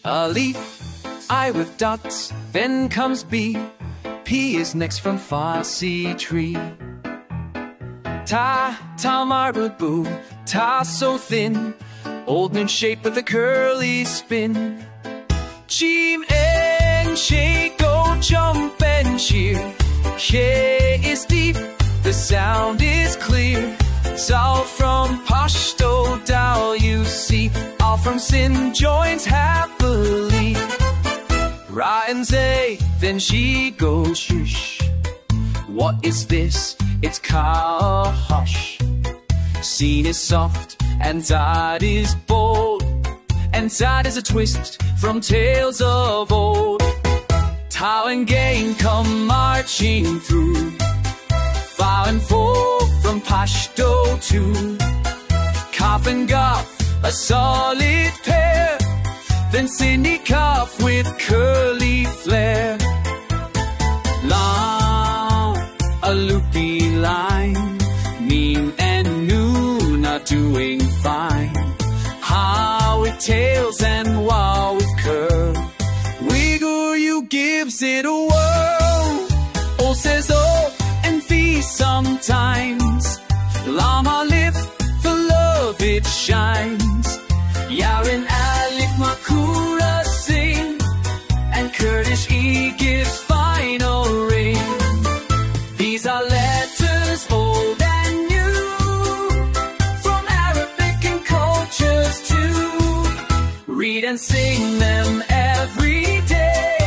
Alif, I with dots, then comes B. P is next from Farsi tree. Ta marble boo, ta so thin, old moon shape with a curly spin. Jim and she go jump and cheer. K is deep, the sound is clear. Zal from Pashto Dal you see, all from Sin joins happily. Ra and Zay, then she goes shush. What is this? It's ka hush. Sin is soft and Zad is bold, and Zad is a twist from tales of old. Tao and Gain come marching through, Fa and Fo from Pashto too. Kaf and Gaf, a solid pair, then Cindy Kaf with curly flair. Long, a loopy line, Meme and Noon are doing fine. Ha with tails and Wa with curl, Wiggle you gives it a whirl. O says O and Fi sometimes. Lama lift for love it shines. Yarin Alif Makura sing, and Kurdish E gives final ring. These are letters old and new, from Arabic and cultures too. Read and sing them every day.